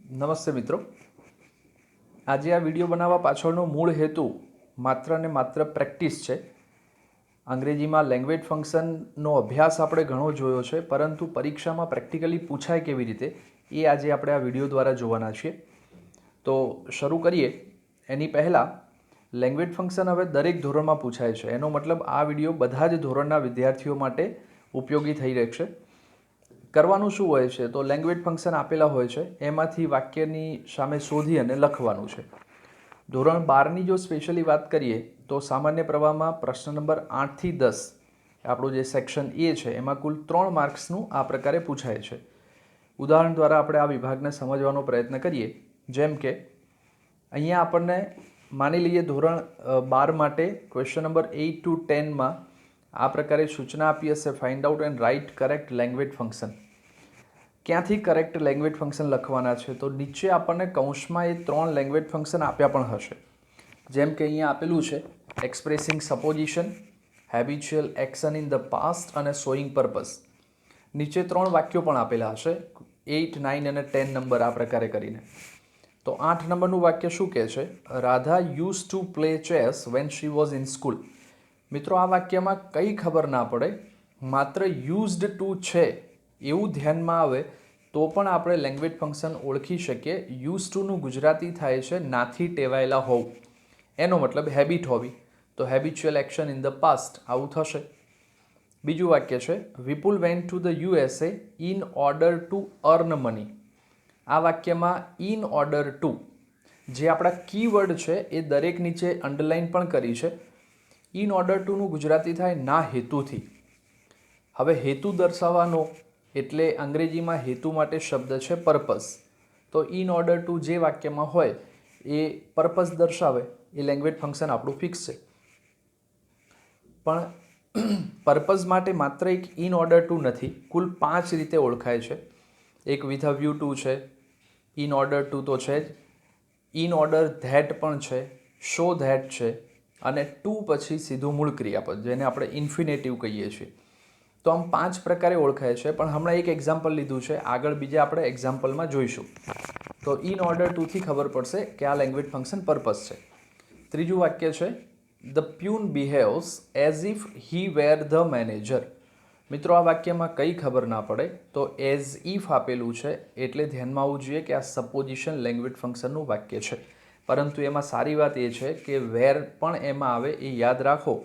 નમસ્તે મિત્રો. આજે આ વિડીયો બનાવવા પાછળનો મૂળ હેતુ માત્ર ને માત્ર પ્રેક્ટિસ છે. અંગ્રેજીમાં લેંગ્વેજ ફંક્શનનો અભ્યાસ આપણે ઘણો જોયો છે, પરંતુ પરીક્ષામાં પ્રેક્ટિકલી પૂછાય કેવી રીતે એ આજે આપણે આ વિડીયો દ્વારા જોવાના છીએ. તો શરૂ કરીએ. એની પહેલાં લેંગ્વેજ ફંક્શન હવે દરેક ધોરણમાં પૂછાય છે. એનો મતલબ આ વિડીયો બધા જ ધોરણના વિદ્યાર્થીઓ માટે ઉપયોગી થઈ રહેશે. કરવાનું શું હોય છે? તો લેંગ્વેજ ફંક્શન આપેલા હોય છે, એમાંથી વાક્યની સામે શોધી અને લખવાનું છે. ધોરણ 12ની જો સ્પેશિયલી વાત કરીએ તો સામાન્ય પ્રવાહમાં પ્રશ્ન નંબર 8થી 10 આપણું જે સેક્શન એ છે એમાં કુલ 3 માર્ક્સનું આ પ્રકારે પૂછાય છે. ઉદાહરણ દ્વારા આપણે આ વિભાગને સમજવાનો પ્રયત્ન કરીએ. જેમ કે અહીંયા આપણને માની લઈએ ધોરણ 12 માટે ક્વેશ્ચન નંબર 8 to 10માં આ પ્રકારે સૂચના આપી હશે, find out and write correct language function. ક્યાંથી કરેક્ટ લેંગ્વેજ ફંક્શન લખવાના છે? તો નીચે આપણને કૌંસમાં એ 3 લેંગ્વેજ ફંક્શન આપ્યા પણ હશે. જેમ કે અહીંયા આપેલું છે expressing supposition, habitual action in the past અને શોઈંગ પર્પઝ. નીચે 3 વાક્યો પણ આપેલા હશે, 8, 9 અને 10 નંબર આ પ્રકારે કરીને. તો 8 નંબરનું વાક્ય શું કહે છે? Radha use to play chess when she was in school. મિત્રો, આ વાક્યમાં કંઈ ખબર ના પડે, માત્ર યુઝડ ટુ છે એવું ધ્યાનમાં આવે તો પણ આપણે લેંગ્વેજ ફંક્શન ઓળખી શકીએ. યુઝ ટુનું ગુજરાતી થાય છે નાથી ટેવાયેલા હોવું. એનો મતલબ હેબિટ હોવી, તો habitual action in the past આવું થશે. બીજું વાક્ય છે Vipul went to the USA in order to earn money. આ વાક્યમાં ઇન ઓર્ડર ટુ જે આપણા કીવર્ડ છે એ દરેક નીચે અંડરલાઇન પણ કરી છે. ઇન ઓર્ડર ટુનું ગુજરાતી થાય ના હેતુથી. હવે હેતુ દર્શાવવાનો એટલે અંગ્રેજીમાં હેતુ માટે શબ્દ છે પર્પઝ. તો ઇન ઓર્ડર ટુ જે વાક્યમાં હોય એ પર્પઝ દર્શાવે એ લેંગ્વેજ ફંક્શન આપણું ફિક્સ છે. પણ પર્પઝ માટે માત્ર એક ઇન ઓર્ડર ટુ નથી, કુલ 5 રીતે ઓળખાય છે. એક વિથ અ વ્યૂ ટુ છે, ઇન ઓર્ડર ટુ તો છે જ, ઇન ઓર્ડર ધેટ પણ છે, શો ધેટ છે, અને ટુ પછી સીધું મૂળ ક્રિયાપદ જેને આપણે ઇન્ફિનેટિવ કહીએ છીએ. તો આમ 5 પ્રકારે ઓળખાય છે, પણ હમણાં એક એક્ઝામ્પલ લીધું છે, આગળ બીજા આપણે એક્ઝામ્પલમાં જોઈશું. તો ઇન ઓર્ડર ટુથી ખબર પડશે કે આ લેંગ્વેજ ફંક્શન પર્પઝ છે. ત્રીજું વાક્ય છે the peon behaves as if he were the manager. મિત્રો, આ વાક્યમાં કંઈ ખબર ના પડે તો એઝ ઇફ આપેલું છે એટલે ધ્યાનમાં આવવું જોઈએ કે આ સપોઝિશન લેંગ્વેજ ફંક્શનનું વાક્ય છે. પરંતુ એમાં સારી વાત એ છે કે વેર પણ એમાં આવે એ યાદ રાખો.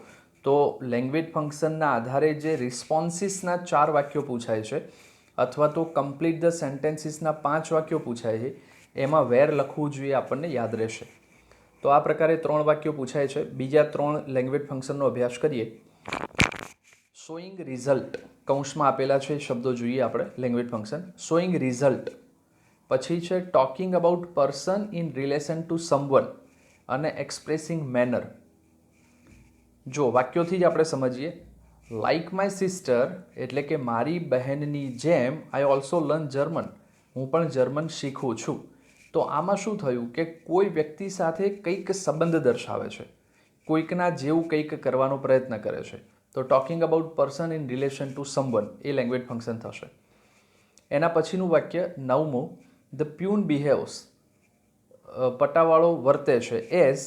તો લેંગ્વેજ ફંક્શનના આધારે જે રિસ્પોન્સિસના 4 વાક્યો પૂછાય છે અથવા તો કમ્પ્લીટ ધ સેન્ટેન્સીસના 5 વાક્યો પૂછાય છે, એમાં વેર લખવું જોઈએ, આપણને યાદ રહેશે. તો આ પ્રકારે 3 વાક્યો પૂછાય છે. બીજા 3 લેંગ્વેજ ફંક્શનનો અભ્યાસ કરીએ. શોઈંગ રિઝલ્ટ કૌંસમાં આપેલા છે શબ્દો જોઈએ આપણે. લેંગ્વેજ ફંક્શન શોઈંગ રિઝલ્ટ, પછી છે talking about person in relation two someone અને એક્સપ્રેસિંગ મેનર. જો વાક્યોથી જ આપણે સમજીએ. લાઇક માય સિસ્ટર એટલે કે મારી બહેનની જેમ આઈ ઓલ્સો લર્ન જર્મન, હું પણ જર્મન શીખું છું. તો આમાં શું થયું કે કોઈ વ્યક્તિ સાથે કંઈક સંબંધ દર્શાવે છે, કોઈકના જેવું કંઈક કરવાનો પ્રયત્ન કરે છે. તો talking about person in relation two someone A language function થશે. એના પછીનું વાક્ય 9મું, ધ પ્યુન બિહેવ્સ, પટાવાળો વર્તે છે, એઝ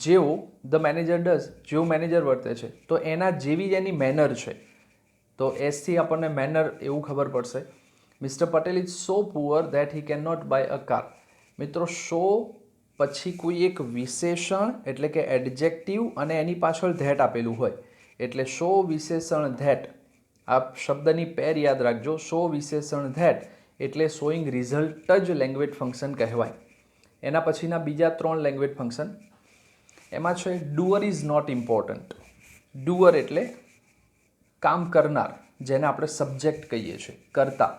જેવો ધ મેનેજર ડઝ, જેવું મેનેજર વર્તે છે. તો એના જેવી જ એની મેનર છે, તો એસથી આપણને મેનર એવું ખબર પડશે. Mister Patel is so poor that he can not buy a car. મિત્રો, સો પછી કોઈ એક વિશેષણ એટલે કે એડજેક્ટિવ અને એની પાછળ ધેટ આપેલું હોય એટલે સો વિશેષણ ધેટ. આ શબ્દની પેર યાદ રાખજો. સો વિશેષણ ધેટ એટલે શોઈંગ રિઝલ્ટ જ લેંગ્વેજ ફંક્શન કહેવાય. એના પછીના બીજા 3 લેંગ્વેજ ફંક્શન એમાં છે doer is not important. Doer એટલે કામ કરનાર, જેને આપણે સબ્જેક્ટ કહીએ છીએ, કર્તા.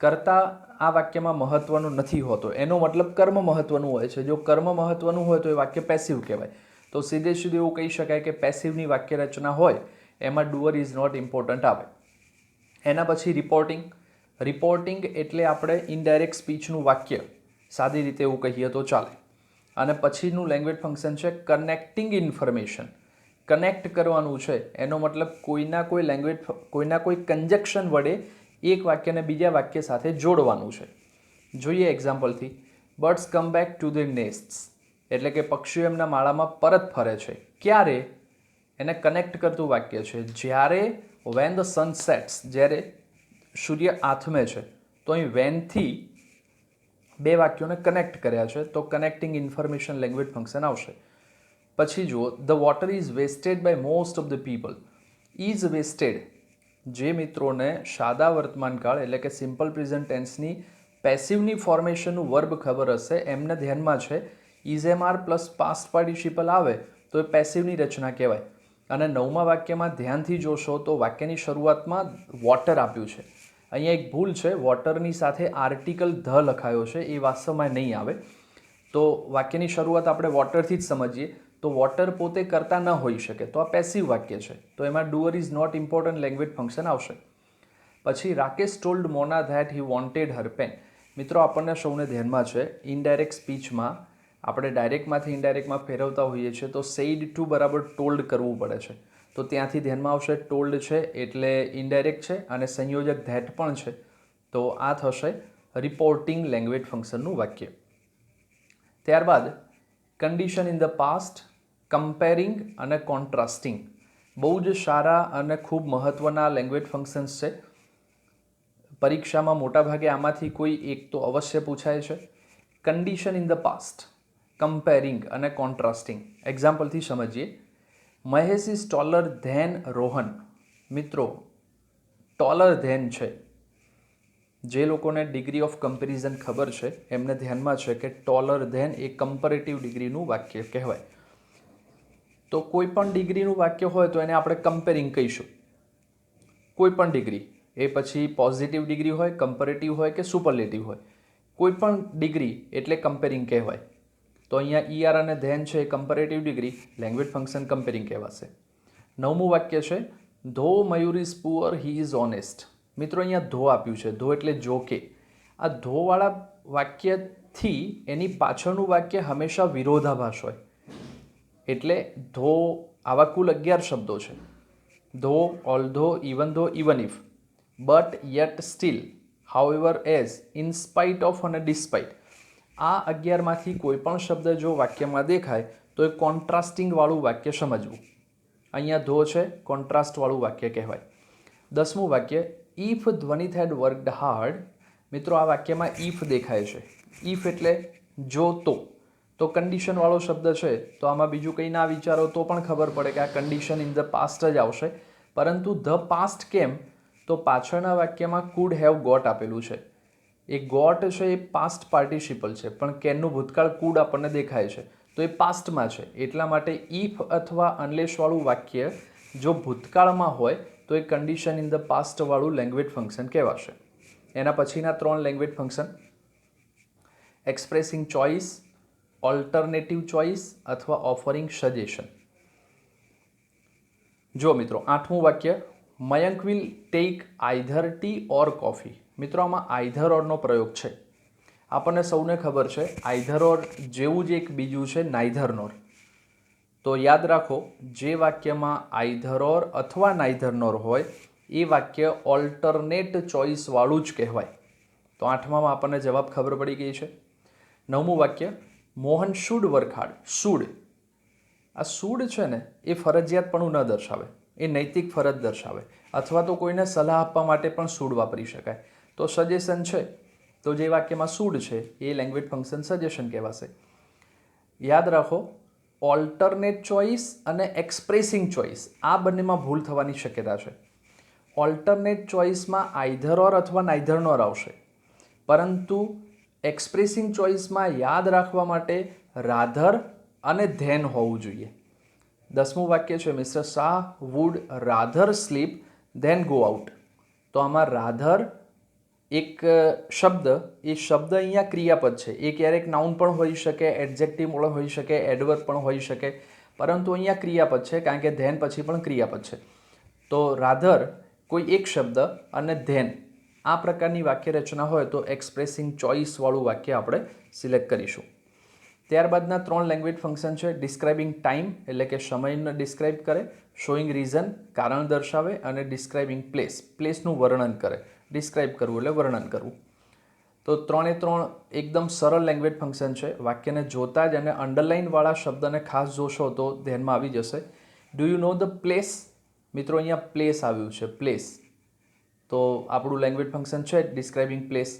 કર્તા આ વાક્યમાં મહત્વનું નથી હોતો, એનો મતલબ કર્મ મહત્વનું હોય છે. જો કર્મ મહત્વનું હોય તો એ વાક્ય પેસિવ કહેવાય. તો સીધે સીધું એવું કહી શકાય કે પેસિવની વાક્ય રચના હોય એમાં ડુઅર ઇઝ નોટ ઇમ્પોર્ટન્ટ આવે. એના પછી રિપોર્ટિંગ. રિપોર્ટિંગ એટલે આપણે ઇનડાયરેક્ટ સ્પીચનું વાક્ય, સાદી રીતે એવું કહીએ તો ચાલે. અને પછીનું લેંગ્વેજ ફંક્શન છે કનેક્ટિંગ ઇન્ફોર્મેશન. કનેક્ટ કરવાનું છે, એનો મતલબ કોઈના કોઈ કંજક્શન વડે એક વાક્યને બીજા વાક્ય સાથે જોડવાનું છે. જોઈએ એક્ઝામ્પલથી. Birds come back to the nests, એટલે કે પક્ષીઓ એમના માળામાં પરત ફરે છે. ક્યારે? એને કનેક્ટ કરતું વાક્ય છે જ્યારે વેન ધ સન સેટ્સ, જ્યારે સૂર્ય આથમે છે. તો અહીં વેનથી બે વાક્યોને કનેક્ટ કર્યા છે, તો કનેક્ટિંગ ઇન્ફોર્મેશન લેંગ્વેજ ફંક્શન આવશે. પછી જુઓ, the water is wasted by most of the people. Is wasted, જે મિત્રોને સાદા વર્તમાનકાળ એટલે કે સિમ્પલ પ્રેઝન્ટ ટેન્સની પેસિવની ફોર્મેશનનું વર્બ ખબર હશે એમને ધ્યાનમાં છે. ઇઝએમઆર પ્લસ પાસ્ટ પાર્ટિસિપલ આવે તો એ પેસિવની રચના કહેવાય. અને 9મા વાક્યમાં ધ્યાનથી જોશો તો વાક્યની શરૂઆતમાં વોટર આપ્યું છે. અહીંયા એક ભૂલ છે, વોટરની સાથે આર્ટિકલ ધ લખાયો છે, એ વાસ્તવમાં નહીં આવે. તો વાક્યની શરૂઆત આપણે વોટરથી જ સમજીએ તો વોટર પોતે કરતા ન હોઈ શકે, તો આ પેસિવ વાક્ય છે, તો એમાં doer is not important language function આવશે. પછી Rakesh told Mona that he wanted her pen. મિત્રો આપણને સૌને ધ્યાનમાં છે, ઇનડાયરેક્ટ સ્પીચમાં આપણે ડાયરેક્ટમાંથી ઇનડાયરેક્ટમાં ફેરવતા હોઈએ છીએ, તો સેઇડ ટુ બરાબર ટોલ્ડ કરવું પડે છે. તો ત્યાંથી ધ્યાનમાં આવશે ટોલ્ડ છે એટલે ઇનડાયરેક્ટ છે અને સંયોજક ધેટ પણ છે, તો આ થશે રિપોર્ટિંગ લેંગ્વેજ ફંક્શનનું વાક્ય. ત્યારબાદ condition in the past, comparing અને કોન્ટ્રાસ્ટિંગ બહુ જ સારા અને ખૂબ મહત્ત્વના લેંગ્વેજ ફંક્શન્સ છે. પરીક્ષામાં મોટાભાગે આમાંથી કોઈ એક તો અવશ્ય પૂછાય છે. Condition in the past, comparing અને કોન્ટ્રાસ્ટિંગ. એક્ઝામ્પલથી સમજીએ. Mahesh is taller than Rohan. મિત્રો, ટોલર ધેન છે, જે લોકોને ડિગ્રી ઓફ કમ્પેરિઝન ખબર છે એમને ધ્યાનમાં છે કે ટોલર ધેન એ કમ્પેરેટિવ ડિગ્રીનું વાક્ય કહેવાય. તો કોઈ પણ ડિગ્રીનું વાક્ય હોય તો એને આપણે કમ્પેરિંગ કહીશું. કોઈ પણ ડિગ્રી, એ પછી પોઝિટિવ ડિગ્રી હોય, કમ્પેરેટિવ હોય કે સુપરલેટિવ હોય, કોઈ પણ ડિગ્રી એટલે કમ્પેરિંગ કહેવાય. તો અહીંયા ઈઆર અને ધેન છે એ comparative degree, language function comparing કહેવાશે. 9મું વાક્ય છે though Mayur is poor he is honest. મિત્રો અહીંયા ધો આપ્યું છે, ધો એટલે જો કે. આ ધોવાળા વાક્યથી એની પાછળનું વાક્ય હંમેશા વિરોધાભાસ હોય. એટલે ધો, આવા કુલ 11 શબ્દો છે. Though, although, even though, even if, but, yet, still, however, as, in spite of અને ડિસ્પાઇટ. આ 11માંથી કોઈ પણ શબ્દ જો વાક્યમાં દેખાય તો એ કોન્ટ્રાસ્ટિંગવાળું વાક્ય સમજવું. અહીંયા ધો છે, કોન્ટ્રાસ્ટવાળું વાક્ય કહેવાય. 10મું વાક્ય if Dhvanit had worked hard. મિત્રો આ વાક્યમાં ઇફ દેખાય છે. ઇફ એટલે જો તો કન્ડિશનવાળો શબ્દ છે, તો આમાં બીજું કંઈ ના વિચારો તો પણ ખબર પડે કે આ કન્ડિશન ઇન ધ પાસ્ટ જ આવશે. પરંતુ ધ પાસ્ટ કેમ? તો પાછળના વાક્યમાં કુડ હેવ ગોટ આપેલું છે. એ ગોટ છે એ પાસ્ટ પાર્ટિસિપલ છે, પણ કેનનું ભૂતકાળ કુડ આપણને દેખાય છે, તો એ પાસ્ટમાં છે. એટલા માટે ઇફ અથવા અનલેસવાળું વાક્ય જો ભૂતકાળમાં હોય તો એ કન્ડિશન ઇન ધ પાસ્ટવાળું લેંગ્વેજ ફંક્શન કહેવાશે. એના પછીના 3 language function expressing choice, alternative choice અથવા ઓફરિંગ સજેશન. જો મિત્રો 8મું વાક્ય Mayank will take either tea or coffee. મિત્રો આમાં આઈધર ઓરનો પ્રયોગ છે. આપણને સૌને ખબર છે આઈધર ઓર જેવું જ એક બીજું છે નાઈધર નોર. તો યાદ રાખો, જે વાક્યમાં આઈધર ઓર અથવા નાઈધર નોર હોય એ વાક્ય ઓલ્ટરનેટ ચોઇસવાળું જ કહેવાય. તો 8મામાં આપણને જવાબ ખબર પડી ગઈ છે. 9મું વાક્ય Mohan should work hard. Should, આ શુડ છે ને એ ફરજિયાતપણું ન દર્શાવે, એ નૈતિક ફરજ દર્શાવે. અથવા તો કોઈને સલાહ આપવા માટે પણ શુડ વાપરી શકાય. તો સજેશન છે, તો જે વાક્યમાં શુડ છે એ લેંગ્વેજ ફંક્શન સજેશન કહેવાશે. યાદ રાખો, ઓલ્ટરનેટ ચોઇસ અને એક્સપ્રેસિંગ ચોઇસ આ બંનેમાં ભૂલ થવાની શક્યતા છે. ઓલ્ટરનેટ ચોઇસમાં આઈધર ઓર અથવા નાઈધર નોર આવશે, પરંતુ એક્સપ્રેસિંગ ચોઇસમાં યાદ રાખવા માટે રાધર અને ધેન હોવું જોઈએ. 10મું વાક્ય છે mister Shah would rather sleep than go out. તો આમાં રાધર એક શબ્દ, એ શબ્દ અહીંયા ક્રિયાપદ છે. એ ક્યારેક નાઉન પણ હોઈ શકે, એડજેક્ટિવ પણ હોઈ શકે, એડવર્બ પણ હોઈ શકે, પરંતુ અહીંયા ક્રિયાપદ છે કારણ કે ધેન પછી પણ ક્રિયાપદ છે. તો રાધર કોઈ એક શબ્દ અને ધેન આ પ્રકારની વાક્ય રચના હોય તો એક્સપ્રેસિંગ ચોઇસવાળું વાક્ય આપણે સિલેક્ટ કરીશું. ત્યારબાદના 3 લેંગ્વેજ ફંક્શન છે ડિસ્ક્રાઇબિંગ ટાઈમ એટલે કે સમયને ડિસ્ક્રાઇબ કરે, શોઈંગ રીઝન કારણ દર્શાવે અને ડિસ્ક્રાઇબિંગ પ્લેસ, પ્લેસનું વર્ણન કરે. ડિસ્ક્રાઇબ કરવું એટલે વર્ણન કરવું. તો 3 એકદમ સરળ લેંગ્વેજ ફંક્શન છે. વાક્યને જોતા જ અને અંડરલાઇનવાળા શબ્દને ખાસ જોશો તો ધ્યાનમાં આવી જશે. Do you know the place? મિત્રો અહીંયા પ્લેસ આવ્યું છે, પ્લેસ. તો આપણું લેંગ્વેજ ફંક્શન છે ડિસ્ક્રાઇબિંગ પ્લેસ.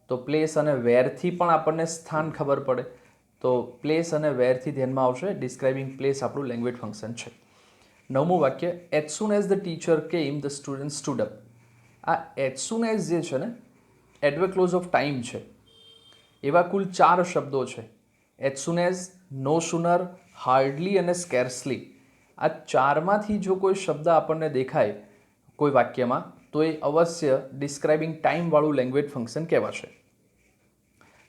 તો પ્લેસ અને વેરથી પણ આપણને સ્થાન ખબર પડે. તો પ્લેસ અને વેરથી ધ્યાનમાં આવશે. ડિસ્ક્રાઇબિંગ પ્લેસ આપણું લેંગ્વેજ ફંક્શન છે. 9મું વાક્ય, as soon as the teacher કેમ ધ સ્ટુડન્ટ સ્ટુડ અપ. આ એઝ સૂન એઝ જે છે ને, એડવર્બ ક્લોઝ ઓફ ટાઈમ છે. એવા કુલ 4 શબ્દો છે. એઝ સૂન એઝ, નો સુનર, હાર્ડલી અને સ્કેર્સલી. આ 4માંથી જો કોઈ શબ્દ આપણને દેખાય કોઈ વાક્યમાં તો એ અવશ્ય ડિસ્ક્રાઇબિંગ ટાઈમવાળું લેંગ્વેજ ફંક્શન કહેવાશે.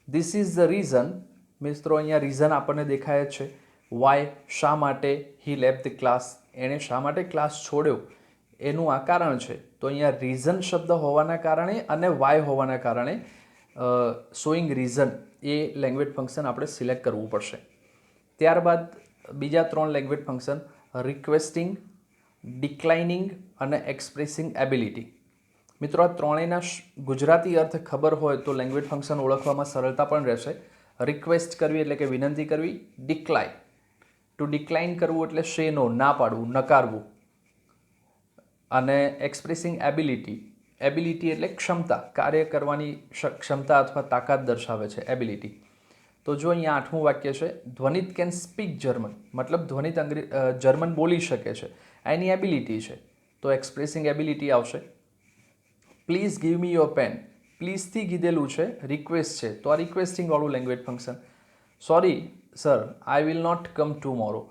This is the reason. મિત્રો અહીંયા રીઝન આપણને દેખાય જ છે. વાય, શા માટે. હી લેફ્ટ ધ ક્લાસ, એણે શા માટે ક્લાસ છોડ્યો એનું આ કારણ છે. તો અહીંયા રીઝન શબ્દ હોવાના કારણે અને વાય હોવાના કારણે શોઈંગ રીઝન એ લેંગ્વેજ ફંક્શન આપણે સિલેક્ટ કરવું પડશે. ત્યારબાદ બીજા 3 લેંગ્વેજ ફંક્શન, રિક્વેસ્ટિંગ, ડિક્લાઇનિંગ અને એક્સપ્રેસિંગ એબિલિટી. મિત્રો આ ત્રણેયના ગુજરાતી અર્થ ખબર હોય તો લેંગ્વેજ ફંક્શન ઓળખવામાં સરળતા પણ રહેશે. રિક્વેસ્ટ કરવી એટલે કે વિનંતી કરવી. ડિક્લાઇન, ટુ ડિક્લાઇન કરવું એટલે સે નો, ના પાડવું, નકારવું. અને એક્સપ્રેસિંગ એબિલિટી, એબિલિટી એટલે ક્ષમતા, કાર્ય કરવાની ક્ષમતા અથવા તાકાત દર્શાવે છે એબિલિટી. તો જો અહીંયા 8મું વાક્ય છે, ધ્વનિત કેન સ્પીક જર્મન, મતલબ ધ્વનિત જર્મન બોલી શકે છે, આ એની એબિલિટી છે. તો એક્સપ્રેસિંગ એબિલિટી આવશે. Please give me your pen, પ્લીઝથી કીધેલું છે, રિક્વેસ્ટ છે, તો આ રિક્વેસ્ટિંગ વાળું language function. Sorry sir, I will not come tomorrow.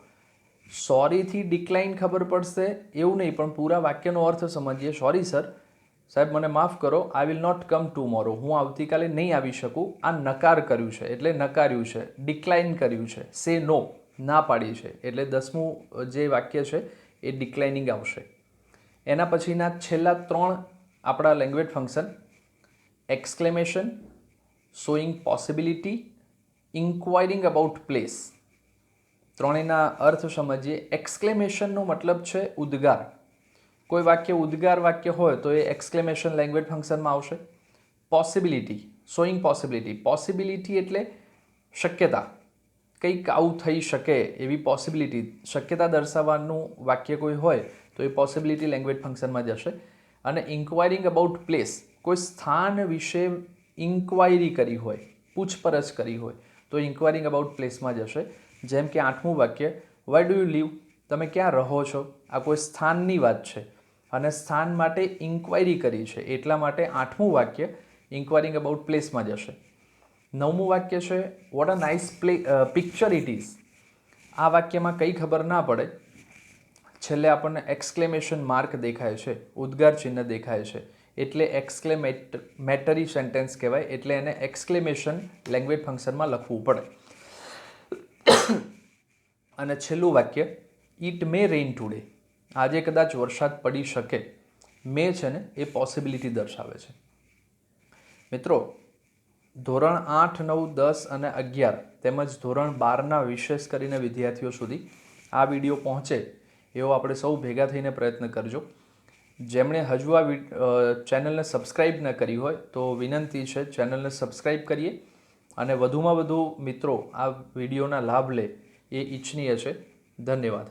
સોરીથી ડિક્લાઇન ખબર પડશે એવું નહીં, પણ પૂરા વાક્યનો અર્થ સમજીએ. સોરી સર, સાહેબ મને માફ કરો, I will not come tomorrow, હું આવતીકાલે નહીં આવી શકું. આ નકાર કર્યું છે એટલે નકાર્યું છે. ડિક્લાઇન કર્યું છે, સે નો, ના પાડી છે, એટલે 10મું જે વાક્ય છે એ ડિક્લાઇનિંગ આવશે. એના પછીના છેલ્લા 3 આપણા language function, exclamation, showing possibility, inquiring about place. ત્રણેયના અર્થ સમજીએ. એક્સક્લેમેશનનો મતલબ છે ઉદ્ગાર. કોઈ વાક્ય ઉદ્ગાર વાક્ય હોય તો એ એક્સક્લેમેશન લેંગ્વેજ ફંક્શનમાં આવશે. Possibility, showing possibility. પોસિબિલિટી એટલે શક્યતા, કંઈક આવું થઈ શકે એવી પોસિબિલિટી, શક્યતા દર્શાવવાનું વાક્ય કોઈ હોય તો એ પોસિબિલિટી લેંગ્વેજ ફંક્શનમાં જશે. અને ઇન્ક્વાયરિંગ અબાઉટ પ્લેસ, કોઈ સ્થાન વિશે ઇન્ક્વાયરી કરી હોય, પૂછપરછ કરી હોય તો ઇન્ક્વાયરિંગ અબાઉટ પ્લેસમાં જશે. જેમ કે 8મું વાક્ય, વાય ડુ યુ લીવ, તમે ક્યાં રહો છો. આ કોઈ સ્થાનની વાત છે અને સ્થાન માટે ઇન્ક્વાયરી કરી છે, એટલા માટે 8મું વાક્ય ઇન્ક્વાયરિંગ અબાઉટ પ્લેસમાં જશે. 9મું વાક્ય છે, what a nice picture it is. આ વાક્યમાં કંઈ ખબર ના પડે, છેલ્લે આપણને એક્સક્લેમેશન માર્ક દેખાય છે, ઉદ્ગાર ચિહ્ન દેખાય છે, એટલે એક્સક્લેમેટરી સેન્ટેન્સ કહેવાય. એટલે એને એક્સક્લેમેશન લેંગ્વેજ ફંક્શનમાં લખવું પડે. અને છેલ્લું વાક્ય, ઇટ મે રેઇન ટુડે, આજે કદાચ વરસાદ પડી શકે. મે છે ને એ પોસિબિલિટી દર્શાવે છે. મિત્રો ધોરણ 8, 9, 10 અને 11 તેમજ ધોરણ 12ના વિશેષ કરીને વિદ્યાર્થીઓ સુધી આ વિડીયો પહોંચે એવો આપણે સૌ ભેગા થઈને પ્રયત્ન કરજો. જેમણે હજુ આ ચેનલને સબસ્ક્રાઈબ ન કરી હોય તો વિનંતી છે ચેનલને સબસ્ક્રાઈબ કરીએ અને વધુમાં વધુ મિત્રો આ વિડીયોના લાભ લે એ ઈચ્છનીય છે. ધન્યવાદ.